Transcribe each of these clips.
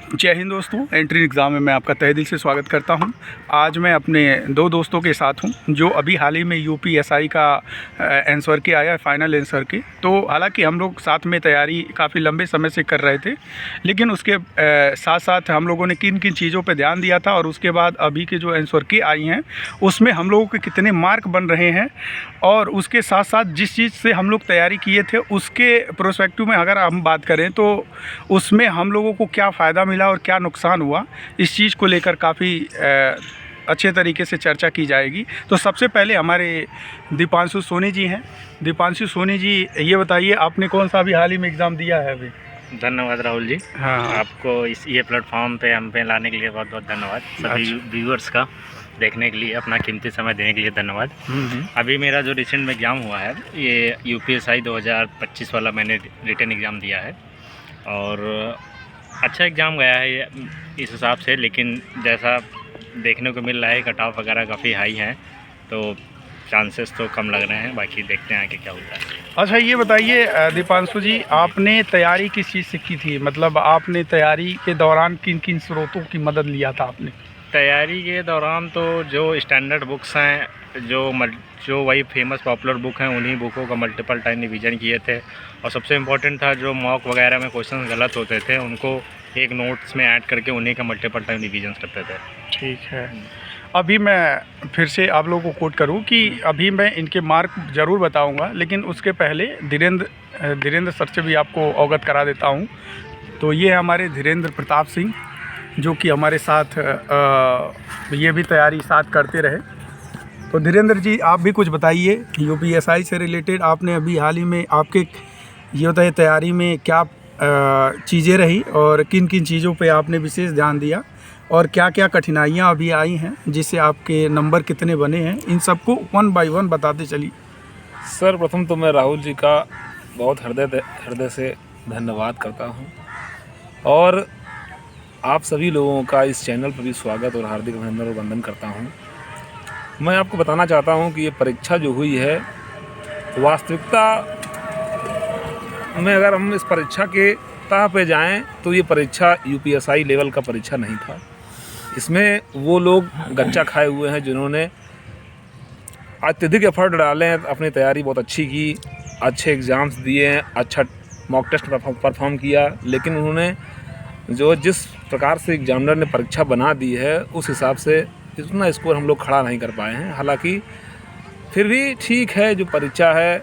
जय हिंद दोस्तों, entry exam में मैं आपका तहे दिल से स्वागत करता हूं। आज मैं अपने दो दोस्तों के साथ हूं जो अभी हाल ही में यूपीएसआई का आंसर की आया है, फाइनल आंसर की। तो हालांकि हम लोग साथ में तैयारी काफ़ी लंबे समय से कर रहे थे, लेकिन उसके साथ साथ हम लोगों ने किन किन चीज़ों पर ध्यान दिया था और उसके बाद अभी के जो आंसर की आई हैं उसमें हम लोगों के कितने मार्क बन रहे हैं, और उसके साथ साथ जिस चीज़ से हम लोग तैयारी किए थे उसके प्रोस्पेक्टिव में अगर हम बात करें तो उसमें हम लोगों को क्या फ़ायदा मिला और क्या नुकसान हुआ, इस चीज़ को लेकर काफ़ी अच्छे तरीके से चर्चा की जाएगी। तो सबसे पहले हमारे दीपांशु सोनी जी हैं। दीपांशु सोनी जी, ये बताइए आपने कौन सा अभी हाल ही में एग्ज़ाम दिया है अभी? धन्यवाद राहुल जी। हाँ, आपको ये प्लेटफॉर्म पे हम पे लाने के लिए बहुत बहुत धन्यवाद। सभी व्यूअर्स का देखने के लिए, अपना कीमती समय देने के लिए धन्यवाद। अभी मेरा जो रिसेंट में एग्ज़ाम हुआ है ये यूपीएसआई 2025 वाला मैंने रिटन एग्ज़ाम दिया है और अच्छा एग्ज़ाम गया है इस हिसाब से, लेकिन जैसा देखने को मिल रहा है कट ऑफ वगैरह काफ़ी हाई हैं, तो चांसेस तो कम लग रहे हैं। बाकी देखते हैं आगे क्या होता है। अच्छा, ये बताइए दीपांशु जी, आपने तैयारी किस चीज़ से की थी? मतलब आपने तैयारी के दौरान किन किन स्रोतों की मदद लिया था आपने? तैयारी के दौरान तो जो स्टैंडर्ड बुक्स हैं, जो वही फेमस पॉपुलर बुक हैं, उन्हीं बुकों का मल्टीपल टाइम रिवीजन किए थे। और सबसे इम्पोर्टेंट था, जो मॉक वगैरह में क्वेश्चन गलत होते थे उनको एक नोट्स में ऐड करके उन्हीं का मल्टीपल टाइम रिवीजन करते थे। ठीक है। अभी मैं फिर से आप लोगों को कोट करूं कि अभी मैं इनके मार्क ज़रूर बताऊंगा, लेकिन उसके पहले धीरेंद्र सर से भी आपको अवगत करा देता हूं। तो ये है हमारे धीरेंद्र प्रताप सिंह, जो कि हमारे साथ ये भी तैयारी साथ करते रहे। तो धीरेंद्र जी, आप भी कुछ बताइए यूपीएसआई से रिलेटेड। आपने अभी हाल ही में आपके ये बताइए तैयारी में क्या चीज़ें रही और किन किन चीज़ों पे आपने विशेष ध्यान दिया, और क्या क्या कठिनाइयाँ अभी आई हैं जिससे आपके नंबर कितने बने हैं, इन सबको वन बाय वन बताते चलिए। सर, प्रथम तो मैं राहुल जी का बहुत हृदय से धन्यवाद करता हूं, और आप सभी लोगों का इस चैनल पर भी स्वागत और हार्दिक अभिनंदन और वंदन करता हूं। मैं आपको बताना चाहता हूं कि ये परीक्षा जो हुई है, वास्तविकता में अगर हम इस परीक्षा के तह पे जाएं तो ये परीक्षा यूपीएसआई लेवल का परीक्षा नहीं था। इसमें वो लोग गच्चा खाए हुए हैं जिन्होंने अत्यधिक एफर्ट डाले हैं, अपनी तैयारी बहुत अच्छी की, अच्छे एग्ज़ाम्स दिए हैं, अच्छा मॉक टेस्ट परफॉर्म किया, लेकिन उन्होंने जिस प्रकार से एग्जामिनर ने परीक्षा बना दी है उस हिसाब से इतना स्कोर हम लोग खड़ा नहीं कर पाए हैं। हालांकि फिर भी ठीक है, जो परीक्षा है,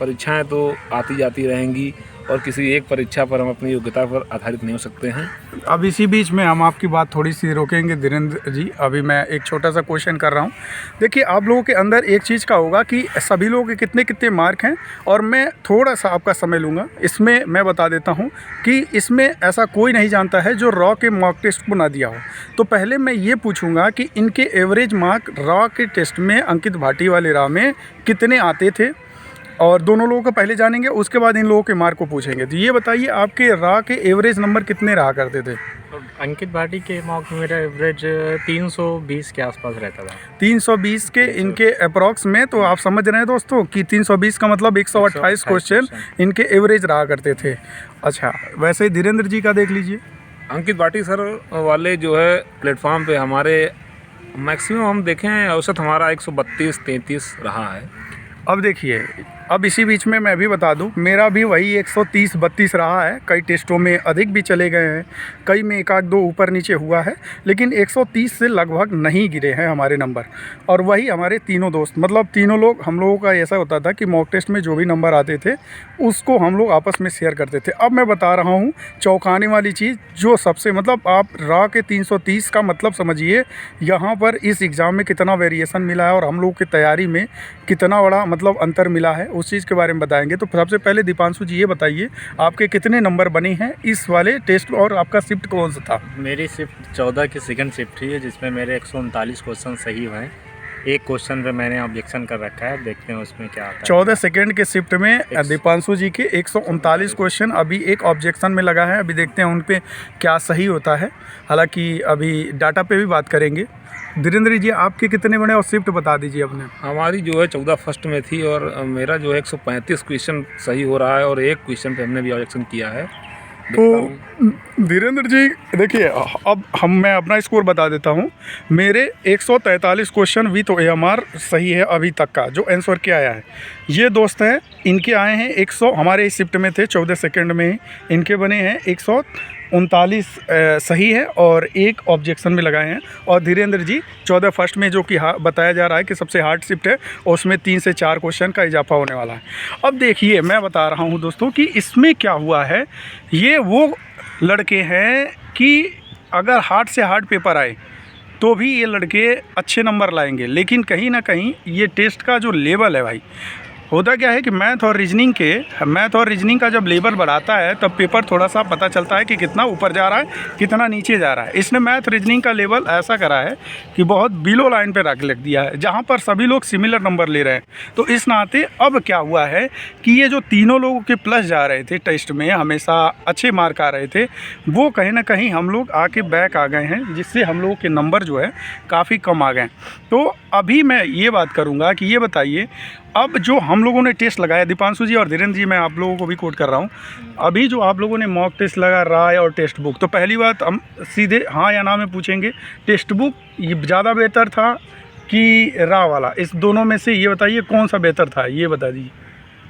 परीक्षाएं तो आती जाती रहेंगी और किसी एक परीक्षा पर हम अपनी योग्यता पर आधारित नहीं हो सकते हैं। अब इसी बीच में हम आपकी बात थोड़ी सी रोकेंगे धीरेंद्र जी। अभी मैं एक छोटा सा क्वेश्चन कर रहा हूँ। देखिए, आप लोगों के अंदर एक चीज़ का होगा कि सभी लोगों के कितने कितने मार्क हैं, और मैं थोड़ा सा आपका समय लूँगा। इसमें मैं बता देता हूँ कि इसमें ऐसा कोई नहीं जानता है जो रॉ के मॉक टेस्ट को ना दिया हो। तो पहले मैं ये पूछूँगा कि इनके एवरेज मार्क रॉ के टेस्ट में अंकित भाटी वाले रॉ में कितने आते थे, और दोनों लोगों को पहले जानेंगे, उसके बाद इन लोगों के मार्क को पूछेंगे। तो ये बताइए, आपके रॉ के एवरेज नंबर कितने रहा करते थे? अंकित भाटी के मॉक में मेरा एवरेज 320 के आसपास रहता था। 320 के इनके अप्रॉक्स में। तो आप समझ रहे हैं दोस्तों कि 320 का मतलब 128 क्वेश्चन इनके एवरेज रहा करते थे। अच्छा, वैसे ही धीरेंद्र जी का देख लीजिए। अंकित भाटी सर वाले जो है प्लेटफॉर्म पे हमारे मैक्सिमम हम देखें औसत हमारा 132-33 रहा है। अब देखिए, अब इसी बीच में मैं भी बता दूं, मेरा भी वही 130-32 रहा है। कई टेस्टों में अधिक भी चले गए हैं, कई में एक आध दो ऊपर नीचे हुआ है, लेकिन 130 से लगभग नहीं गिरे हैं हमारे नंबर। और वही हमारे तीनों दोस्त, मतलब तीनों लोग, हम लोगों का ऐसा होता था कि मॉक टेस्ट में जो भी नंबर आते थे उसको हम लोग आपस में शेयर करते थे। अब मैं बता रहा हूँ चौंकाने वाली चीज़, जो सबसे मतलब आप रॉ के 330 का मतलब समझिए यहाँ पर इस एग्ज़ाम में कितना वेरिएशन मिला है और हम लोग की तैयारी में कितना बड़ा मतलब अंतर मिला है, उस चीज़ के बारे में बताएंगे। तो सबसे पहले दीपांशु जी, ये बताइए आपके कितने नंबर बने हैं इस वाले टेस्ट, और आपका शिफ्ट कौन सा था? मेरी शिफ्ट 14 की सेकंड शिफ्ट थी, जिसमें मेरे 139 क्वेश्चन सही हुए हैं। एक क्वेश्चन पे मैंने ऑब्जेक्शन कर रखा है, देखते हैं उसमें क्या आता है। 14 सेकंड के शिफ्ट में दीपांशु जी के 139 क्वेश्चन अभी एक ऑब्जेक्शन में लगा है। अभी देखते हैं उन पे क्या सही होता है, हालांकि अभी डाटा पे भी बात करेंगे। धीरेंद्र जी, आपके कितने बने और शिफ्ट बता दीजिए अपने। हमारी जो है 14 फर्स्ट में थी, और मेरा जो है 135 क्वेश्चन सही हो रहा है, और एक क्वेश्चन पे हमने भी ऑब्जेक्शन किया है। तो धीरेन्द्र जी देखिए, अब मैं अपना स्कोर बता देता हूँ। मेरे 143 क्वेश्चन विथ AMR सही है अभी तक का, जो आंसर के आया है। ये दोस्त हैं, इनके आए हैं 100, हमारे इस शिफ्ट में थे 14 सेकंड में ही इनके बने हैं 139 सही है और एक ऑब्जेक्शन में लगाए हैं। और धीरेन्द्र जी 14 फर्स्ट में, जो कि बताया जा रहा है कि सबसे हार्ड शिफ्ट है, और उसमें 3 से 4 क्वेश्चन का इजाफा होने वाला है। अब देखिए, मैं बता रहा हूँ दोस्तों कि इसमें क्या हुआ है। ये वो लड़के हैं कि अगर हार्ड से हार्ड पेपर आए तो भी ये लड़के अच्छे नंबर लाएंगे, लेकिन कहीं ना कहीं ये टेस्ट का जो लेवल है भाई, होता क्या है कि मैथ और रीजनिंग का जब लेवल बढ़ाता है तब पेपर थोड़ा सा पता चलता है कि कितना ऊपर जा रहा है, कितना नीचे जा रहा है। इसने मैथ रीजनिंग का लेवल ऐसा करा है कि बहुत बिलो लाइन पे रख दिया है, जहाँ पर सभी लोग सिमिलर नंबर ले रहे हैं। तो इस नाते अब क्या हुआ है कि ये जो तीनों लोगों के प्लस जा रहे थे टेस्ट में, हमेशा अच्छे मार्क आ रहे थे, वो कहीं ना कहीं हम लोग आके बैक आ गए हैं, जिससे हम लोगों के नंबर जो है काफ़ी कम आ गए। तो अभी मैं ये बात करूँगा कि ये बताइए, अब जो हम लोगों ने टेस्ट लगाया, दीपांशु जी और धीरेन्द्र जी, मैं आप लोगों को भी कोट कर रहा हूँ, अभी जो आप लोगों ने मॉक टेस्ट लगा राय और टेक्स्ट बुक, तो पहली बात हम सीधे हाँ या ना में पूछेंगे, टेक्स्ट बुक ये ज़्यादा बेहतर था कि रा वाला? इस दोनों में से ये बताइए कौन सा बेहतर था, ये बता दीजिए।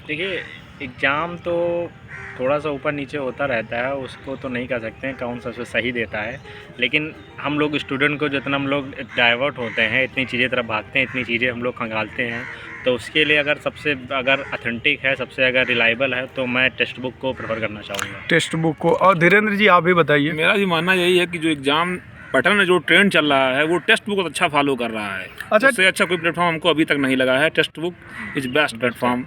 देखिए, एग्ज़ाम तो थोड़ा सा ऊपर नीचे होता रहता है, उसको तो नहीं कह सकते हैं कौन सा सही देता है, लेकिन हम लोग स्टूडेंट को जितना हम लोग डाइवर्ट होते हैं, इतनी चीज़ें तरफ भागते हैं, इतनी चीज़ें हम लोग खंगालते हैं, तो उसके लिए अगर अथेंटिक है, सबसे अगर रिलायबल है, तो मैं टेक्स्ट बुक को प्रेफर करना चाहूँगा, टेक्स्ट बुक को। और धीरेन्द्र जी आप भी बताइए। मेरा भी मानना यही है कि जो एग्ज़ाम पैटर्न जो ट्रेंड चल रहा है वो टेक्स्ट बुक अच्छा फॉलो कर रहा है। अच्छा, उससे अच्छा कोई प्लेटफॉर्म हमको अभी तक नहीं लगा है। Text book is best platform.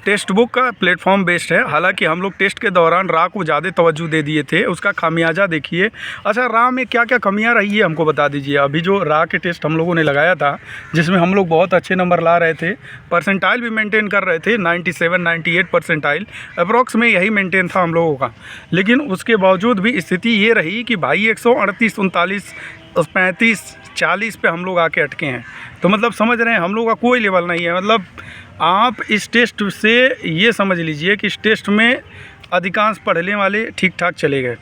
Text book का प्लेटफॉर्म बेस्ट है। हालांकि हम लोग टेस्ट के दौरान रा को ज़्यादा तवज्जो दे दिए थे, उसका खामियाजा देखिए। अच्छा, रा में क्या क्या कमियां रही है हमको बता दीजिए। अभी जो रा के टेस्ट हम लोगों ने लगाया था, जिसमें हम लोग बहुत अच्छे नंबर ला रहे थे, परसेंटाइल भी मेंटेन कर रहे थे, 97-98 परसेंटाइल अप्रॉक्स में यही मेंटेन था हम लोगों का। लेकिन उसके बावजूद भी स्थिति ये रही कि भाई 138, 39, 35, 40 पे हम लोग आके अटके हैं। तो मतलब समझ रहे हैं, हम लोग का कोई लेवल नहीं है। मतलब आप इस टेस्ट से ये समझ लीजिए कि इस टेस्ट में अधिकांश पढ़ने वाले ठीक ठाक चले गए,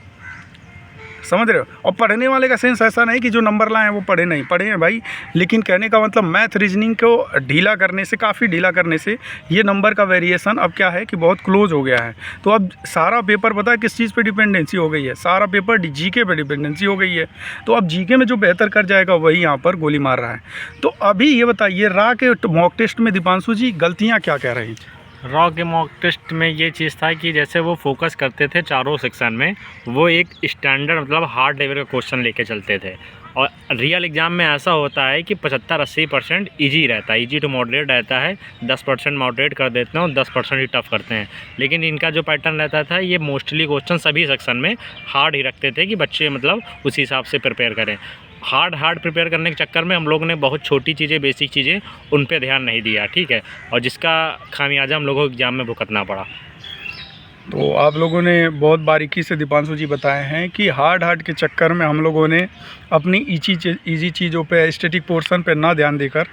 समझ रहे हो। और पढ़ने वाले का सेंस ऐसा नहीं कि जो नंबर लाए हैं वो पढ़े नहीं, पढ़े हैं भाई, लेकिन कहने का मतलब मैथ रीजनिंग को ढीला करने से, काफ़ी ढीला करने से ये नंबर का वेरिएशन अब क्या है कि बहुत क्लोज हो गया है। तो अब सारा पेपर पता है किस चीज़ पे डिपेंडेंसी हो गई है, सारा पेपर जीके पे डिपेंडेंसी हो गई है। तो अब जीके में जो बेहतर कर जाएगा वही यहाँ पर गोली मार रहा है। तो अभी ये बताइए, रा के मॉक टेस्ट में दीपांशु जी गलतियाँ क्या कह रही हैं? रॉ के मॉक टेस्ट में ये चीज़ था कि जैसे वो फोकस करते थे चारों सेक्शन में, वो एक स्टैंडर्ड मतलब हार्ड लेवल का क्वेश्चन लेके चलते थे। और रियल एग्ज़ाम में ऐसा होता है कि 75-80% ईजी रहता है, ईजी टू मॉडरेट रहता है, 10% मॉडरेट कर देते हैं और 10% ही टफ करते हैं। लेकिन इनका जो पैटर्न रहता था, ये मोस्टली क्वेश्चन सभी सेक्शन में हार्ड ही रखते थे कि बच्चे मतलब उसी हिसाब से प्रिपेयर करें। हार्ड प्रिपेयर करने के चक्कर में हम लोग ने बहुत छोटी चीज़ें, बेसिक चीज़ें, उन पे ध्यान नहीं दिया, ठीक है, और जिसका खामियाजा हम लोगों को एग्ज़ाम में भुगतना पड़ा। तो आप लोगों ने बहुत बारीकी से दीपांशु जी बताए हैं कि हार्ड के चक्कर में हम लोगों ने अपनी ईजी चीज़ों पे, स्टैटिक पोर्शन पे ना ध्यान देकर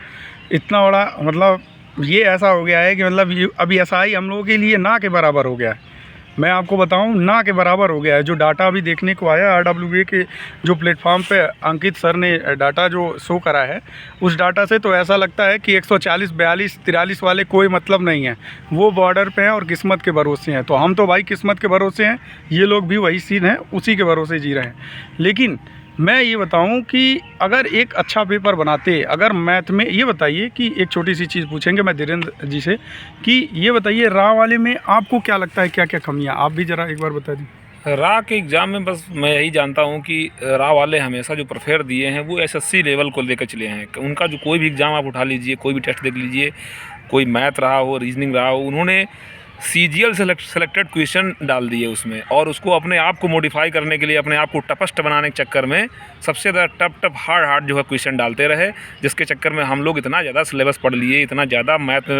इतना बड़ा, मतलब ये ऐसा हो गया है कि मतलब अभी एसआई हम लोगों के लिए ना के बराबर हो गया है। मैं आपको बताऊं, ना के बराबर हो गया है। जो डाटा अभी देखने को आया RWA के जो प्लेटफॉर्म पे अंकित सर ने डाटा जो शो करा है, उस डाटा से तो ऐसा लगता है कि 140, 42, 43 वाले कोई मतलब नहीं है, वो बॉर्डर पे हैं और किस्मत के भरोसे हैं। तो हम तो भाई किस्मत के भरोसे हैं, ये लोग भी वही सीन है, उसी के भरोसे जी रहे हैं। लेकिन मैं ये बताऊं कि अगर एक अच्छा पेपर बनाते, अगर मैथ में, ये बताइए कि एक छोटी सी चीज़ पूछेंगे मैं धीरेन्द्र जी से कि ये बताइए रा वाले में आपको क्या लगता है, क्या क्या कमियां, आप भी ज़रा एक बार बता दी। रा के एग्ज़ाम में बस मैं यही जानता हूँ कि रा वाले हमेशा जो प्रेफर दिए हैं वो SSC लेवल को लेकर चले हैं। उनका जो कोई भी एग्ज़ाम आप उठा लीजिए, कोई भी टेस्ट देख लीजिए, कोई मैथ रहा हो, रीजनिंग रहा हो, उन्होंने CGL सेलेक्टेड क्वेश्चन डाल दिए उसमें, और उसको अपने आप को मॉडिफाई करने के लिए, अपने आप को टफेस्ट बनाने के चक्कर में सबसे ज़्यादा टफ हार्ड जो है क्वेश्चन डालते रहे, जिसके चक्कर में हम लोग इतना ज़्यादा सिलेबस पढ़ लिए, इतना ज़्यादा मैथ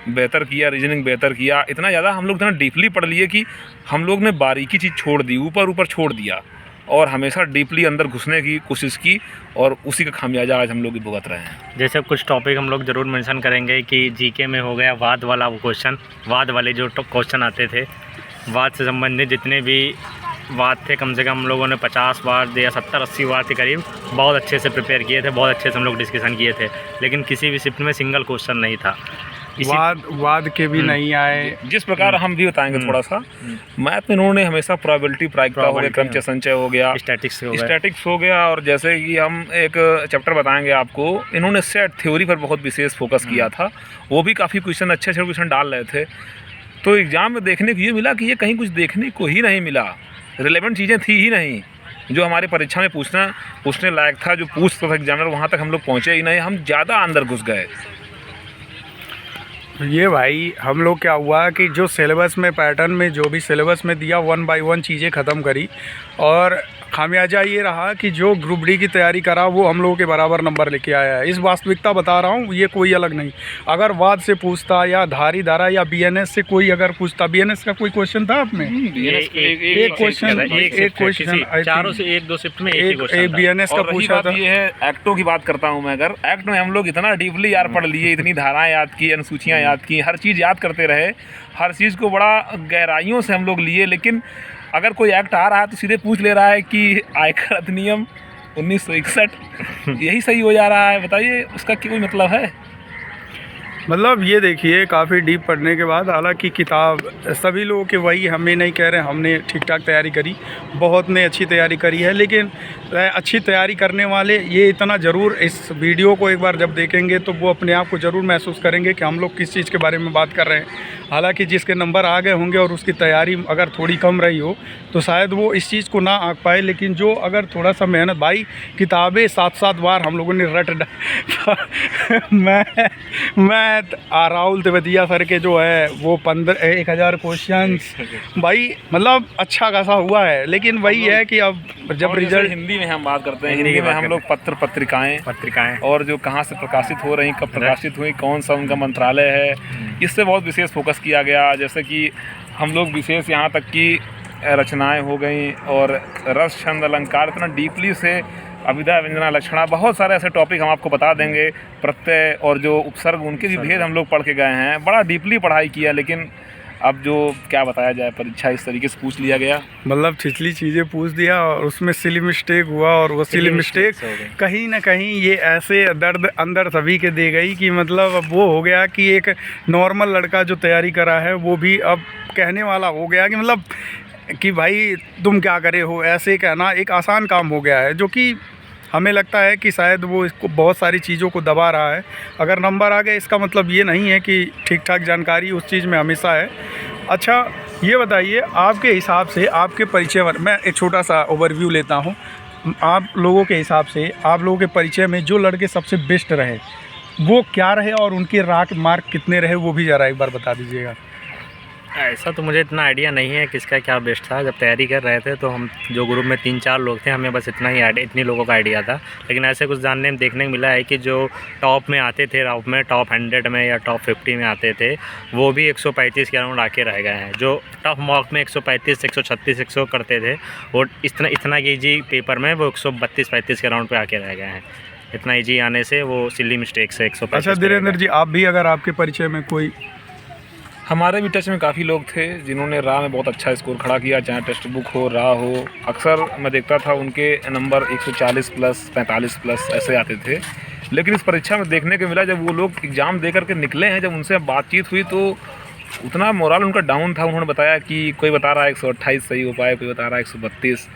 बेहतर किया, रीजनिंग बेहतर किया, इतना ज़्यादा हम लोग इतना डीपली पढ़ लिए कि हम लोग ने बारीकी चीज़ छोड़ दी, ऊपर छोड़ दिया, और हमेशा डीपली अंदर घुसने की कोशिश की, और उसी का खामियाजा आज हम लोग भुगत रहे हैं। जैसे कुछ टॉपिक हम लोग ज़रूर मेंशन करेंगे कि जीके में हो गया वाद वाला वो क्वेश्चन, वाद वाले जो क्वेश्चन आते थे, वाद से संबंधित जितने भी वार थे, कम से कम हम लोगों ने 50 वार या 70-80 वार के करीब बहुत अच्छे से प्रिपेयर किए थे, बहुत अच्छे से हम लोग डिस्कशन किए थे, लेकिन किसी भी शिफ्ट में सिंगल क्वेश्चन नहीं था। वाद के भी नहीं आए। जिस प्रकार हम भी बताएंगे थोड़ा सा, मैथ में इन्होंने हमेशा प्रोबेबिलिटी, प्रायिकता हो गया, क्रमचय संचय हो गया, स्टैटिक्स हो गया, और जैसे कि हम एक चैप्टर बताएंगे आपको, इन्होंने सेट थ्योरी पर बहुत विशेष फोकस किया था। वो भी काफ़ी क्वेश्चन, अच्छे क्वेश्चन डाल रहे थे। तो एग्ज़ाम में देखने को ये मिला कि ये कहीं कुछ देखने को ही नहीं मिला, रिलेवेंट चीज़ें थी ही नहीं जो हमारे परीक्षा में पूछने लायक था, जो पूछता था एग्जामिनर, वहाँ तक हम लोग पहुँचे ही नहीं, हम ज़्यादा अंदर घुस गए। ये भाई हम लोग क्या हुआ कि जो सिलेबस में, पैटर्न में जो भी सिलेबस में दिया, 1 बाय 1 चीज़ें ख़त्म करी, और खामियाजा ये रहा कि जो ग्रुप डी की तैयारी करा वो हम लोगों के बराबर नंबर लेके आया है। इस वास्तविकता बता रहा हूँ, ये कोई अलग नहीं। अगर वाद से पूछता या धारी धारा या बीएनएस से कोई अगर पूछता, बीएनएस का कोई क्वेश्चन था आपने? एक क्वेश्चन चारों से 1-2 शिफ्ट में एक बीएनएस का पूछा था। ये है एक्टों की बात करता हूँ मैं, अगर एक्ट में हम लोग इतना डीपली यार पढ़ लिए, इतनी धाराएं याद की, अनुसूचियाँ याद की, हर चीज़ याद करते रहे, हर चीज़ को बड़ा गहराइयों से हम लोग लिए, लेकिन अगर कोई एक्ट आ रहा है तो सीधे पूछ ले रहा है कि आयकर अधिनियम 1961 यही सही हो जा रहा है, बताइए उसका क्या कोई मतलब है? मतलब ये देखिए, काफ़ी डीप पढ़ने के बाद, हालांकि किताब सभी लोगों के वही, हमें नहीं कह रहे, हमने ठीक ठाक तैयारी करी, बहुत ने अच्छी तैयारी करी है, लेकिन अच्छी तैयारी करने वाले ये इतना ज़रूर इस वीडियो को एक बार जब देखेंगे तो वो अपने आप को ज़रूर महसूस करेंगे कि हम लोग किस चीज़ के बारे में बात कर रहे हैं। हालांकि जिसके नंबर आ गए होंगे और उसकी तैयारी अगर थोड़ी कम रही हो तो शायद वो इस चीज़ को ना आंक पाए, लेकिन जो अगर थोड़ा सा मेहनत, भाई किताबें 7-7 बार हम लोगों ने मैं राहुल तेवतिया सर के जो है वो 1000 क्वेश्चन, भाई मतलब अच्छा खासा हुआ है, लेकिन वही है कि अब जब रिजल्ट, हिंदी में हम बात करते हैं, हिंदी में हम लोग पत्रिकाएं और जो कहाँ से प्रकाशित हो रही, कब प्रकाशित हुई, कौन सा उनका मंत्रालय है, इससे बहुत विशेष फोकस किया गया। जैसे कि हम लोग विशेष यहाँ तक कि रचनाएं हो गई और रस, छंद, अलंकार, इतना डीपली से अभिधा, व्यंजना, लक्षणा, बहुत सारे ऐसे टॉपिक हम आपको बता देंगे। प्रत्यय और जो उपसर्ग, उनके भी भेद हम लोग पढ़ के गए हैं, बड़ा डीपली पढ़ाई किया, लेकिन अब जो क्या बताया जाए, परीक्षा इस तरीके से पूछ लिया गया, मतलब छिछली चीज़ें पूछ दिया और उसमें सिली मिस्टेक हुआ, और वो सिली मिस्टेक कहीं ना कहीं ये ऐसे दर्द अंदर सभी के दे गई कि मतलब अब वो हो गया कि एक नॉर्मल लड़का जो तैयारी करा है वो भी अब कहने वाला हो गया कि मतलब कि भाई तुम क्या करे हो, ऐसे कहना एक आसान काम हो गया है, जो कि हमें लगता है कि शायद वो इसको बहुत सारी चीज़ों को दबा रहा है। अगर नंबर आ गए इसका मतलब ये नहीं है कि ठीक ठाक जानकारी उस चीज़ में हमेशा है। अच्छा ये बताइए, आपके हिसाब से, आपके परिचय, मैं एक छोटा सा ओवरव्यू लेता हूँ, आप लोगों के हिसाब से, आप लोगों के परिचय में जो लड़के सबसे बेस्ट रहे वो क्या रहे, और उनके मार्क कितने रहे वो भी ज़रा एक बार बता दीजिएगा। ऐसा तो मुझे इतना आइडिया नहीं है किसका क्या बेस्ट था। जब तैयारी कर रहे थे तो हम जो ग्रुप में 3-4 लोग थे, हमें बस इतनी लोगों का आइडिया था, लेकिन ऐसे कुछ जानने में देखने को मिला है कि जो टॉप में आते थे, राउट में टॉप 100 में या टॉप 50 में आते थे, वो भी 135 के अराउंड आके रह गए हैं। जो टॉप मॉक में 135, 136, 100 करते थे, वो इतना ईजी पेपर में वो 132-35 के अराउंड पे आके रह गए हैं। इतना ईजी आने से वो सिली मिस्टेक से 135। अच्छा धीरेन्द्र जी, आप भी अगर आपके परिचय में कोई, हमारे भी टच में काफ़ी लोग थे जिन्होंने राह में बहुत अच्छा स्कोर खड़ा किया, चाहे टेक्स्ट बुक हो, राह हो, अक्सर मैं देखता था उनके नंबर 140 प्लस, 45 प्लस ऐसे आते थे। लेकिन इस परीक्षा में देखने को मिला, जब वो लोग एग्ज़ाम दे करके निकले हैं, जब उनसे बातचीत हुई तो उतना मोरल उनका डाउन था। उन्होंने बताया कि कोई बता रहा है 128 सही हो पाए, कोई बता रहा है 132।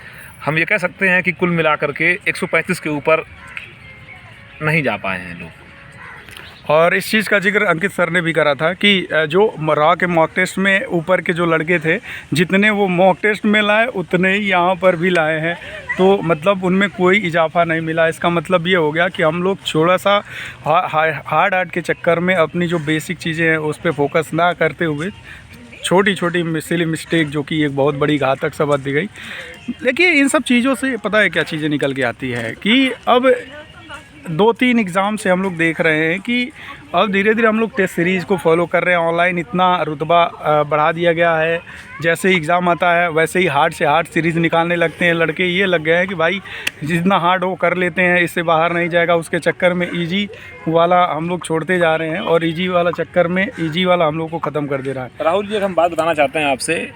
हम ये कह सकते हैं कि कुल मिला करके 135 के ऊपर नहीं जा पाए हैं लोग। और इस चीज़ का जिक्र अंकित सर ने भी करा था कि जो रॉ के मॉक टेस्ट में ऊपर के जो लड़के थे, जितने वो मॉक टेस्ट में लाए उतने ही यहाँ पर भी लाए हैं, तो मतलब उनमें कोई इजाफा नहीं मिला। इसका मतलब ये हो गया कि हम लोग थोड़ा सा हार्ड के चक्कर में अपनी जो बेसिक चीज़ें हैं उस पर फोकस ना करते हुए छोटी छोटी सिली मिस्टेक, जो कि एक बहुत बड़ी घातक सबक दी गई। देखिए इन सब चीज़ों से पता है क्या चीज़ें निकल के आती है कि अब 2-3 एग्ज़ाम से हम लोग देख रहे हैं कि अब धीरे धीरे हम लोग टेस्ट सीरीज़ को फॉलो कर रहे हैं। ऑनलाइन इतना रुतबा बढ़ा दिया गया है, जैसे ही एग्ज़ाम आता है वैसे ही हार्ड से हार्ड सीरीज़ निकालने लगते हैं लड़के। ये लग गए हैं कि भाई जितना हार्ड हो कर लेते हैं, इससे बाहर नहीं जाएगा। उसके चक्कर में इजी वाला हम लोग छोड़ते जा रहे हैं और इजी वाला चक्कर में इजी वाला हम लोग को ख़त्म कर दे रहा है। राहुल जी, हम बात बताना चाहते हैं आपसे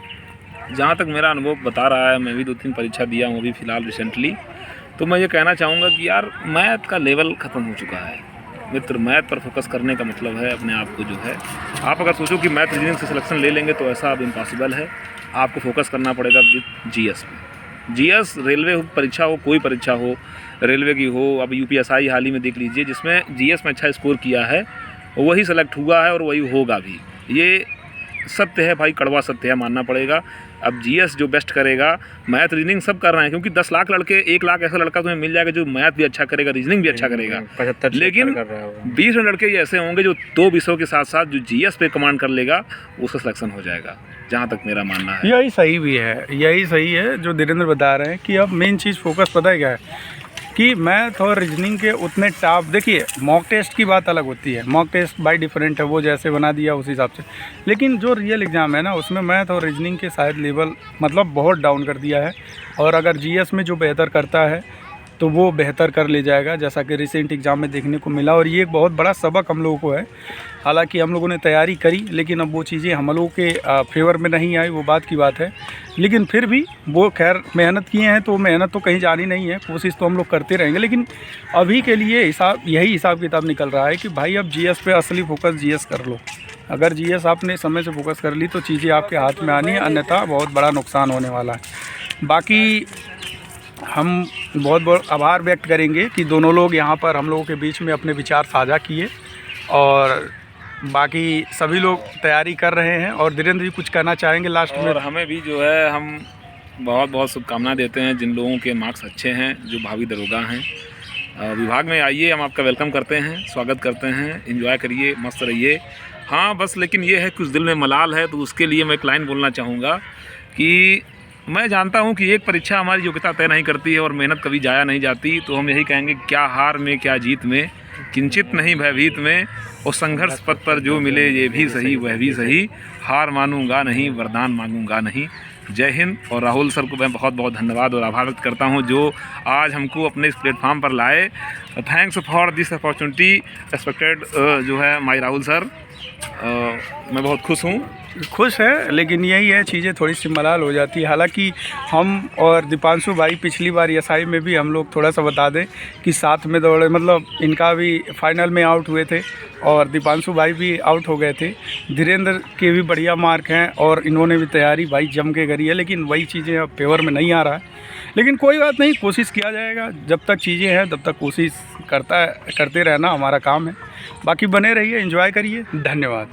जहाँ तक मेरा अनुभव बता रहा है, मैं भी 2-3 परीक्षा दिया हूँ अभी फ़िलहाल रिसेंटली, तो मैं ये कहना चाहूँगा कि यार मैथ का लेवल ख़त्म हो चुका है मित्र। मैथ पर फोकस करने का मतलब है अपने आप को जो है, आप अगर सोचो कि मैथ रीजनिंग से सिलेक्शन ले लेंगे तो ऐसा अब इम्पॉसिबल है। आपको फोकस करना पड़ेगा विद जीएस पे। जीएस रेलवे परीक्षा हो, कोई परीक्षा हो, रेलवे की हो, अब यूपीएसआई हाल ही में देख लीजिए, जिसमें जीएस में अच्छा स्कोर किया है वही सेलेक्ट हुआ है और वही होगा भी। ये सत्य है भाई, कड़वा सत्य है, मानना पड़ेगा। अब जीएस जो बेस्ट करेगा, मैथ रीजनिंग सब कर रहे हैं, क्योंकि 10 लाख लड़के 1 लाख ऐसा लड़का तुम्हें मिल जाएगा जो मैथ भी अच्छा करेगा, रीजनिंग भी अच्छा करेगा। 75 लेकिन कर रहा है 20 लड़के ये ऐसे होंगे जो 2 विषयों के साथ साथ जो जीएस पे कमांड कर लेगा उसका सिलेक्शन हो जाएगा, जहाँ तक मेरा मानना है। यही सही भी है, यही सही है जो धीरेन्द्र बता रहे हैं कि अब मेन चीज़ फोकस पता है क्या है कि मैथ और रीजनिंग के उतने टाप, देखिए मॉक टेस्ट की बात अलग होती है, मॉक टेस्ट बाय डिफरेंट है, वो जैसे बना दिया उस हिसाब से, लेकिन जो रियल एग्ज़ाम है ना उसमें मैथ और रीजनिंग के शायद लेवल मतलब बहुत डाउन कर दिया है। और अगर जीएस में जो बेहतर करता है तो वो बेहतर कर ले जाएगा, जैसा कि रिसेंट एग्ज़ाम में देखने को मिला। और ये एक बहुत बड़ा सबक हम लोगों को है। हालांकि हम लोगों ने तैयारी करी, लेकिन अब वो चीज़ें हम लोगों के फेवर में नहीं आई, वो बात की बात है। लेकिन फिर भी वो खैर मेहनत किए हैं तो मेहनत तो कहीं जानी नहीं है, कोशिश तो हम लोग करते रहेंगे। लेकिन अभी के लिए यही हिसाब किताब निकल रहा है कि भाई अब जीएस पे असली फोकस जीएस कर लो। अगर जीएस आपने समय से फोकस कर ली तो चीज़ें आपके हाथ में आनी है, अन्यथा बहुत बड़ा नुकसान होने वाला है। बाकी हम बहुत बहुत आभार व्यक्त करेंगे कि दोनों लोग यहाँ पर हम लोगों के बीच में अपने विचार साझा किए, और बाकी सभी लोग तैयारी कर रहे हैं। और धीरेन्द्र जी कुछ कहना चाहेंगे लास्ट में? और हमें भी जो है, हम बहुत बहुत शुभकामनाएं देते हैं जिन लोगों के मार्क्स अच्छे हैं, जो भावी दरोगा हैं। विभाग में आइए, हम आपका वेलकम करते हैं, स्वागत करते हैं, एंजॉय करिए, मस्त रहिए। हाँ बस लेकिन ये है कुछ दिल में मलाल है, तो उसके लिए मैं एक लाइन बोलना चाहूँगा कि मैं जानता हूँ कि एक परीक्षा हमारी योग्यता तय नहीं करती है और मेहनत कभी जाया नहीं जाती। तो हम यही कहेंगे, क्या हार में क्या जीत में, किंचित नहीं भयभीत में, और संघर्ष पथ पर जो मिले ये भी सही वह भी सही, हार मानूंगा नहीं वरदान मांगूंगा नहीं। जय हिंद। और राहुल सर को मैं बहुत बहुत धन्यवाद और आभार व्यक्त करता हूँ जो आज हमको अपने इस प्लेटफॉर्म पर लाए। Thanks for this opportunity respected जो है माई राहुल सर। मैं बहुत खुश है, लेकिन यही है चीज़ें थोड़ी सी मलाल हो जाती है। हालांकि हम और दीपांशु भाई पिछली बार एसआई में भी हम लोग थोड़ा सा बता दें कि साथ में दौड़े, मतलब इनका भी फाइनल में आउट हुए थे और दीपांशु भाई भी आउट हो गए थे। धीरेन्द्र के भी बढ़िया मार्क हैं और इन्होंने भी तैयारी भाई जम के करी है, लेकिन वही चीज़ें अब फेवर में नहीं आ रहा है। लेकिन कोई बात नहीं, कोशिश किया जाएगा, जब तक चीज़ें हैं तब तक कोशिश करते रहना हमारा काम है। बाकी बने रहिए, एंजॉय करिए। धन्यवाद।